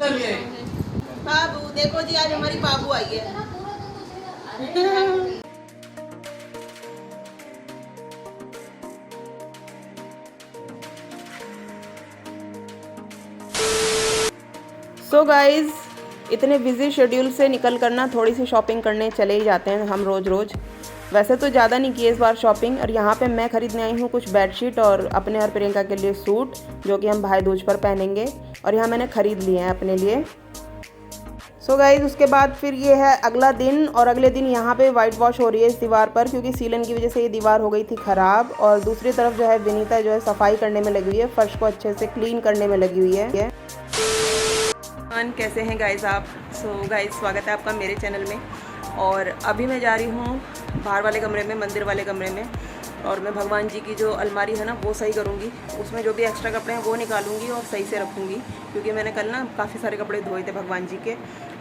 बाबू देखो जी, आज हमारी बाबू आई है। सो गाइज, इतने बिजी शेड्यूल से निकल कर ना थोड़ी सी शॉपिंग करने चले ही जाते हैं हम रोज़ रोज़। वैसे तो ज़्यादा नहीं की इस बार शॉपिंग, और यहाँ पे मैं ख़रीदने आई हूँ कुछ बेडशीट और अपने और प्रियंका के लिए सूट जो कि हम भाई दूज पर पहनेंगे, और यहाँ मैंने ख़रीद लिए हैं अपने लिए। सो गाइज, उसके बाद फिर ये है अगला दिन, और अगले दिन यहाँ पे वाइट वॉश हो रही है इस दीवार पर, क्योंकि सीलन की वजह से ये दीवार हो गई थी ख़राब। और दूसरी तरफ जो है विनीता जो है सफाई करने में लगी हुई है, फर्श को अच्छे से क्लीन करने में लगी हुई है। कैसे हैं गाइज आप? सो गाइज, स्वागत है आपका मेरे चैनल में। और अभी मैं जा रही हूँ बाहर वाले कमरे में, मंदिर वाले कमरे में, और मैं भगवान जी की जो अलमारी है ना वो सही करूँगी। उसमें जो भी एक्स्ट्रा कपड़े हैं वो निकालूंगी और सही से रखूँगी, क्योंकि मैंने कल ना काफ़ी सारे कपड़े धोए थे भगवान जी के,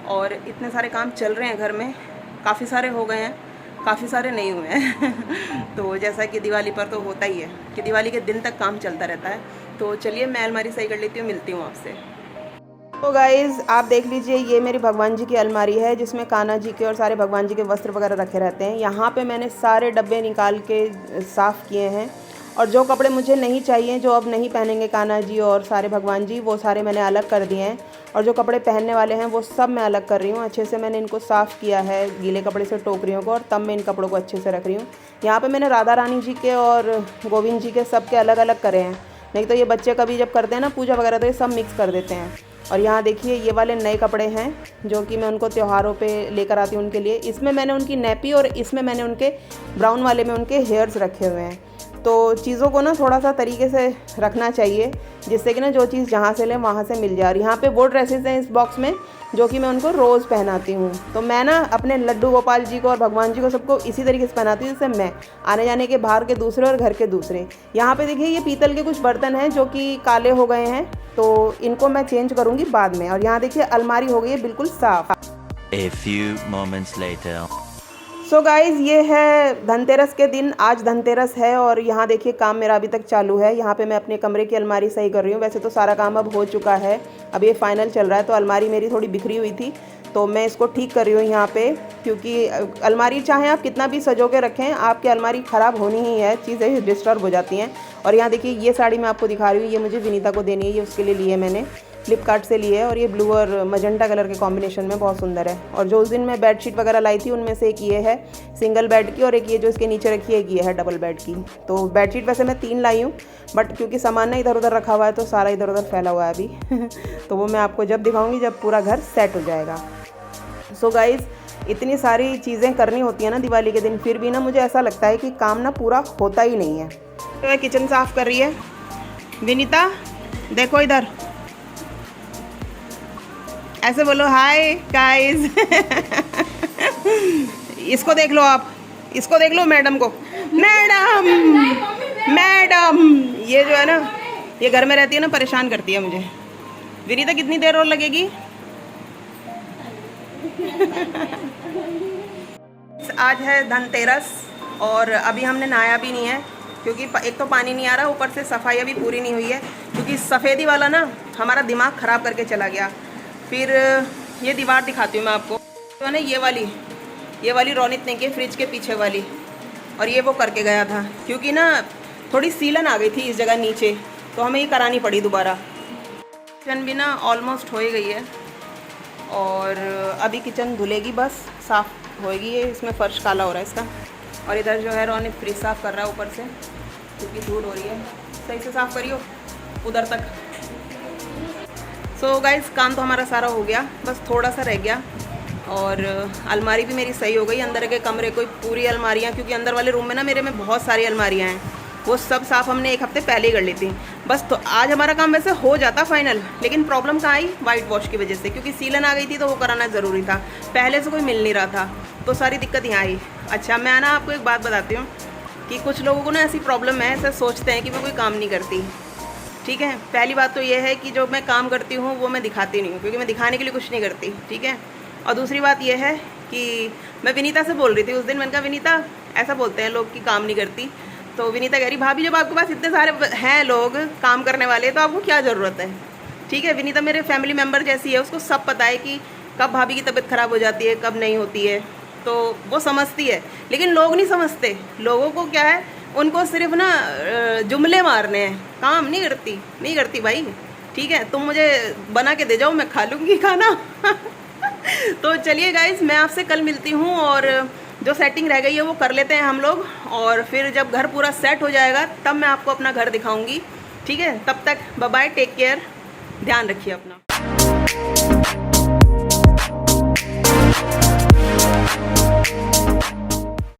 और इतने सारे काम चल रहे हैं घर में। काफ़ी सारे हो गए हैं, काफ़ी सारे नहीं हुए हैं तो जैसा कि दिवाली पर तो होता ही है कि दिवाली के दिन तक काम चलता रहता है। तो चलिए मैं अलमारी सही कर लेती हूँ, मिलती हूँ आपसे। तो गाइज़, आप देख लीजिए, ये मेरी भगवान जी की अलमारी है जिसमें कान्हा जी के और सारे भगवान जी के वस्त्र वगैरह रखे रहते हैं। यहाँ पे मैंने सारे डब्बे निकाल के साफ़ किए हैं, और जो कपड़े मुझे नहीं चाहिए, जो अब नहीं पहनेंगे कान्हा जी और सारे भगवान जी, वो सारे मैंने अलग कर दिए हैं। और जो कपड़े पहनने वाले हैं वो सब मैं अलग कर रही हूँ। अच्छे से मैंने इनको साफ़ किया है गीले कपड़े से टोकरियों को, और तब मैं इन कपड़ों को अच्छे से रख रही हूँ। यहाँ पर मैंने राधा रानी जी के और गोविंद जी के सब के अलग अलग करे हैं, नहीं तो ये बच्चे कभी जब करते हैं ना पूजा वगैरह तो ये सब मिक्स कर देते हैं। और यहाँ देखिए, ये वाले नए कपड़े हैं जो कि मैं उनको त्योहारों पे लेकर आती हूँ उनके लिए। इसमें मैंने उनकी नैपी, और इसमें मैंने उनके ब्राउन वाले में उनके हेयर्स रखे हुए हैं। तो चीज़ों को ना थोड़ा सा तरीके से रखना चाहिए, जिससे कि ना जो चीज़ जहाँ से लें वहाँ से मिल जाए। और यहाँ पे वो ड्रेसेस हैं इस बॉक्स में जो कि मैं उनको रोज़ पहनाती हूँ। तो मैं ना अपने लड्डू गोपाल जी को और भगवान जी को सबको इसी तरीके से पहनाती हूँ, जैसे मैं आने जाने के बाहर के दूसरे और घर के दूसरे। यहाँ पे देखिए, ये पीतल के कुछ बर्तन हैं जो कि काले हो गए हैं, तो इनको मैं चेंज करूँगी बाद में। और यहाँ देखिए, अलमारी हो गई है बिल्कुल साफ़। A few moments later. So guys, ये है धनतेरस के दिन। आज धनतेरस है, और यहाँ देखिए काम मेरा अभी तक चालू है। यहाँ पे मैं अपने कमरे की अलमारी सही कर रही हूँ। वैसे तो सारा काम अब हो चुका है, अब ये फाइनल चल रहा है। तो अलमारी मेरी थोड़ी बिखरी हुई थी, तो मैं इसको ठीक कर रही हूँ यहाँ पे, क्योंकि अलमारी चाहे आप कितना भी सजो के रखें, आपकी अलमारी ख़राब होनी ही है, चीज़ें डिस्टर्ब हो जाती हैं। और यहाँ देखिए, ये साड़ी मैं आपको दिखा रही हूँ, ये मुझे विनीता को देनी है, ये उसके लिए ली है मैंने, फ्लिपकार्ट से ली है। और ये ब्लू और मजेंटा कलर के कॉम्बिनेशन में बहुत सुंदर है। और जो उस दिन मैं बेडशीट वगैरह लाई थी उनमें से एक ये है सिंगल बेड की, और एक ये जो इसके नीचे रखी है एक ये है डबल बेड की। तो बेडशीट वैसे मैं 3 लाई हूँ, बट क्योंकि सामान ना इधर उधर रखा हुआ है तो सारा इधर उधर फैला हुआ है अभी तो वो मैं आपको जब दिखाऊंगी जब पूरा घर सेट हो जाएगा। सो गाइज़, इतनी सारी चीज़ें करनी होती है ना दिवाली के दिन, फिर भी ना मुझे ऐसा लगता है कि काम ना पूरा होता ही नहीं है। तो मैं किचन साफ़ कर रही है विनीता, देखो इधर, ऐसे बोलो हाय गाइस इसको देख लो, आप इसको देख लो, मैडम को, मैडम मैडम, ये जो है ना, ये घर में रहती है ना, परेशान करती है मुझे। विनीता, कितनी देर और लगेगी? आज है धनतेरस, और अभी हमने नहाया भी नहीं है, क्योंकि एक तो पानी नहीं आ रहा, ऊपर से सफाई अभी पूरी नहीं हुई है, क्योंकि सफ़ेदी वाला ना हमारा दिमाग ख़राब करके चला गया। फिर ये दीवार दिखाती हूँ मैं आपको, तो है ना, ये वाली रोनित ने की, फ्रिज के पीछे वाली, और ये वो करके गया था, क्योंकि ना थोड़ी सीलन आ गई थी इस जगह नीचे, तो हमें ये करानी पड़ी दोबारा। किचन भी ना ऑलमोस्ट हो ही गई है, और अभी किचन धुलेगी, बस साफ़ होएगी। ये इसमें फ़र्श काला हो रहा है इसका। और इधर जो है रोनित फ्रिज साफ़ कर रहा है ऊपर से, क्योंकि धूल हो रही है। सही से साफ़ करियो उधर तक। सो गाइस, काम तो हमारा सारा हो गया, बस थोड़ा सा रह गया। और अलमारी भी मेरी सही हो गई, अंदर के कमरे को पूरी अलमारियाँ, क्योंकि अंदर वाले रूम में ना मेरे में बहुत सारी अलमारियाँ हैं, वो सब साफ़ हमने 1 हफ्ते पहले ही कर ली थी। बस तो आज हमारा काम वैसे हो जाता फाइनल, लेकिन प्रॉब्लम कहाँ आई? वाइट वॉश की वजह से, क्योंकि सीलन आ गई थी तो वो कराना ज़रूरी था, पहले से कोई मिल नहीं रहा था, तो सारी दिक्कत यहाँ आई। अच्छा, मैं ना आपको एक बात बताती हूँ कि कुछ लोगों को ना ऐसी प्रॉब्लम है, ऐसा सोचते हैं कि मैं कोई काम नहीं करती। ठीक है, पहली बात तो ये है कि जो मैं काम करती हूँ वो मैं दिखाती नहीं हूँ, क्योंकि मैं दिखाने के लिए कुछ नहीं करती। ठीक है, और दूसरी बात ये है कि मैं विनीता से बोल रही थी उस दिन, मैंने कहा विनीता, ऐसा बोलते हैं लोग कि काम नहीं करती, तो विनीता कह रही भाभी जब आपके पास इतने सारे हैं लोग काम करने वाले तो आपको क्या ज़रूरत है। ठीक है, विनीता मेरे फैमिली मेम्बर जैसी है, उसको सब पता है कि कब भाभी की तबीयत ख़राब हो जाती है, कब नहीं होती है, तो वो समझती है। लेकिन लोग नहीं समझते, लोगों को क्या है, उनको सिर्फ ना जुमले मारने हैं, काम नहीं करती भाई। ठीक है, तुम मुझे बना के दे जाओ, मैं खा लूँगी खाना। तो चलिए गाइस, मैं आपसे कल मिलती हूँ और जो सेटिंग रह गई है वो कर लेते हैं हम लोग, और फिर जब घर पूरा सेट हो जाएगा तब मैं आपको अपना घर दिखाऊंगी। ठीक है, तब तक बाय बाय, टेक केयर, ध्यान रखिए अपना।